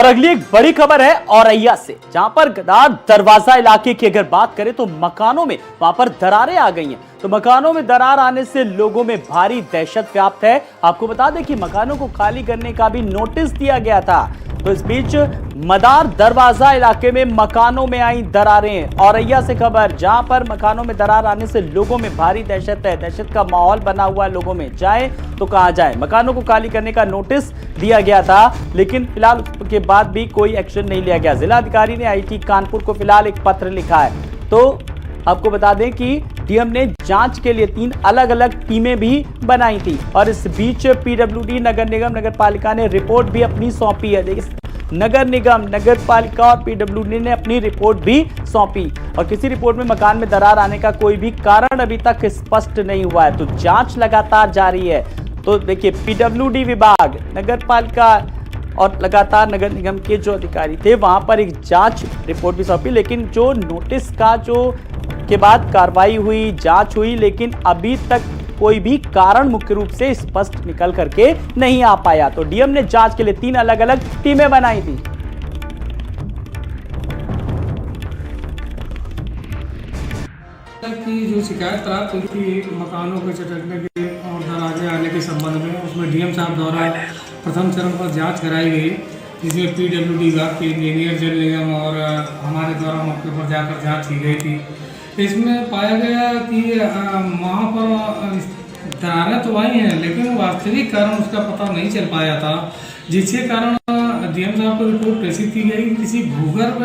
और अगली एक बड़ी खबर है औरैया से, जहां पर गदार दरवाजा इलाके की अगर बात करें तो मकानों में वहां पर दरारें आ गई हैं। तो मकानों में दरार आने से लोगों में भारी दहशत व्याप्त है। आपको बता दें कि मकानों को खाली करने का भी नोटिस दिया गया था। तो इस बीच मदार दरवाजा इलाके में मकानों में आई दरारें। औरैया से खबर, जहां पर मकानों में दरार आने से लोगों में भारी दहशत है। दहशत का माहौल बना हुआ है लोगों में। जाए तो कहां जाए। मकानों को खाली करने का नोटिस दिया गया था, लेकिन फिलहाल के बाद भी कोई एक्शन नहीं लिया गया। जिलाधिकारी ने आईटी कानपुर को फिलहाल एक पत्र लिखा है। तो आपको बता दें कि डीएम ने जांच के लिए 3 अलग अलग टीमें भी बनाई थी। और इस बीच पीडब्ल्यूडी, नगर निगम, नगर पालिका ने रिपोर्ट भी अपनी सौंपी है। देखिए, नगर निगम, नगर पालिका और पीडब्ल्यूडी ने अपनी रिपोर्ट भी सौंपी। और किसी रिपोर्ट में मकान में दरार आने का कोई भी कारण अभी तक स्पष्ट नहीं हुआ है। तो जांच लगातार जारी है। तो देखिए, पीडब्ल्यूडी विभाग, नगर पालिका और लगातार नगर निगम के जो अधिकारी थे वहां पर एक जांच रिपोर्ट भी सौंपी, लेकिन जो नोटिस का जो के बाद कार्रवाई हुई, जांच हुई, लेकिन अभी तक कोई भी कारण मुख्य रूप से स्पष्ट निकल करके नहीं आ पाया। तो डीएम ने जांच के लिए 3 अलग अलग टीमें बनाई थी। की जो शिकायत प्राप्त हुई थी मकानों के चटकने के और दरारें आने के संबंध में, उसमें डीएम साहब द्वारा प्रथम चरण पर जांच कराई गई, जिसमें पीडब्ल्यूडी विभाग के इंजीनियर, जल निगम और हमारे द्वारा मौके पर जाकर जांच की गई थी। इसमें पाया गया कि वहाँ पर दरारें तो आई हैं, लेकिन वास्तविक कारण उसका पता नहीं चल पाया था, जिसके कारण डीएम साहब को रिपोर्ट प्रेषित की गई। किसी भूगर्भ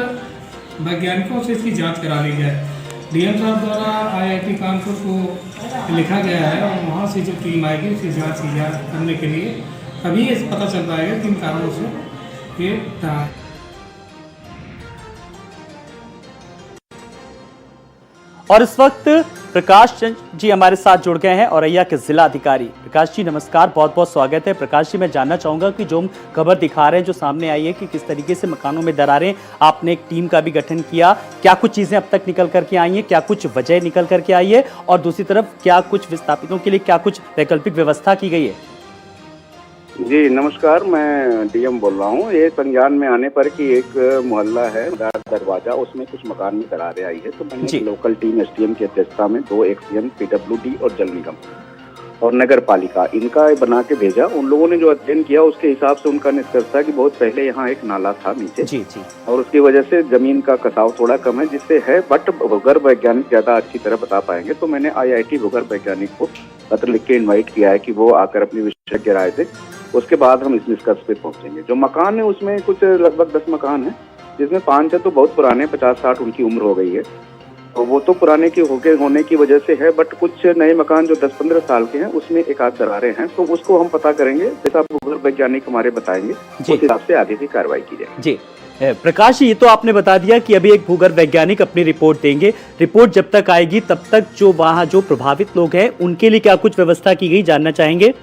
वैज्ञानिकों से इसकी जाँच करा ली जाए। डीएम साहब द्वारा आईआईटी कानपुर को लिखा गया है और वहाँ से जो टीम आएगी उसकी जाँच की करने के लिए तभी ये पता चल पाएगा किन कारणों से ये दरार। और इस वक्त प्रकाश चंद जी हमारे साथ जुड़ गए हैं, औरैया के जिला अधिकारी। प्रकाश जी नमस्कार, बहुत बहुत स्वागत है। प्रकाश जी, मैं जानना चाहूंगा कि जो हम खबर दिखा रहे हैं, जो सामने आई है कि किस तरीके से मकानों में दरारें, आपने एक टीम का भी गठन किया, क्या कुछ चीजें अब तक निकल करके आई हैं, क्या कुछ वजह निकल करके आई है, और दूसरी तरफ क्या कुछ विस्थापितों के लिए क्या कुछ वैकल्पिक व्यवस्था की गई है? जी नमस्कार, मैं डीएम बोल रहा हूँ। ये संज्ञान में आने पर कि एक मोहल्ला है मदार दरवाजा, उसमें कुछ मकान में दरारें आई है। तो मैंने लोकल टीम एसडीएम की अध्यक्षता में 2 एक्सडीएम, पीडब्ल्यूडी और जल निगम और नगर पालिका, इनका बना के भेजा। उन लोगों ने जो अध्ययन किया उसके हिसाब से उनका निष्कर्ष था कि बहुत पहले यहाँ एक नाला था नीचे जी जी, और उसकी वजह से जमीन का कसाव थोड़ा कम है, जिससे है, बट भूगर्भ वैज्ञानिक ज्यादा अच्छी तरह बता पाएंगे। तो मैंने आईआईटी भूगर्भ वैज्ञानिक को पत्र लिख के इन्वाइट किया है कि वो आकर अपनी विशेषज्ञ राय दे, उसके बाद हम इस निष्कर्ष पे पहुंचेंगे। जो मकान है उसमें कुछ लगभग 10 मकान है, जिसमें 5 तो बहुत पुराने, 50-60 उनकी उम्र हो गई है, तो वो तो पुराने की होने की वजह से है। बट कुछ नए मकान जो 10-15 साल के हैं उसमें एक आध दरारें हैं, तो उसको हम पता करेंगे, जैसा भूगर्भ वैज्ञानिक हमारे बताएंगे उस हिसाब से आगे की कार्रवाई की जाएगी। जी प्रकाश, ये तो आपने बता दिया कि अभी एक भूगर्भ वैज्ञानिक अपनी रिपोर्ट देंगे। रिपोर्ट जब तक आएगी तब तक जो वहाँ जो प्रभावित लोग हैं उनके लिए क्या कुछ व्यवस्था की गई, जानना चाहेंगे?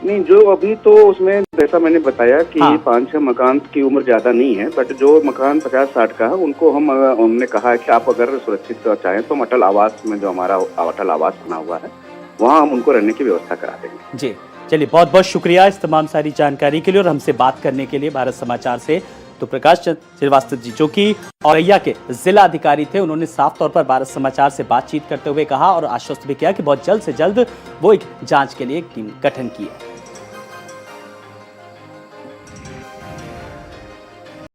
नहीं, जो अभी तो उसमें जैसा मैंने बताया कि 5-6 मकान की उम्र ज्यादा नहीं है, बट जो मकान 50-60 का है उनको हमने कहा है कि आप अगर सुरक्षित चाहें तो अटल आवास में, जो हमारा अटल आवास बना हुआ है, वहाँ हम उनको रहने की व्यवस्था करा देंगे। जी चलिए, बहुत बहुत शुक्रिया इस तमाम सारी जानकारी के लिए और हमसे बात करने के लिए भारत समाचार से। तो प्रकाश चंद श्रीवास्तव जी, जो कि औरैया के जिला अधिकारी थे, उन्होंने साफ तौर पर भारत समाचार से बातचीत करते हुए कहा और आश्वस्त भी किया कि बहुत जल्द से जल्द वो एक जांच के लिए एक टीम गठन की है।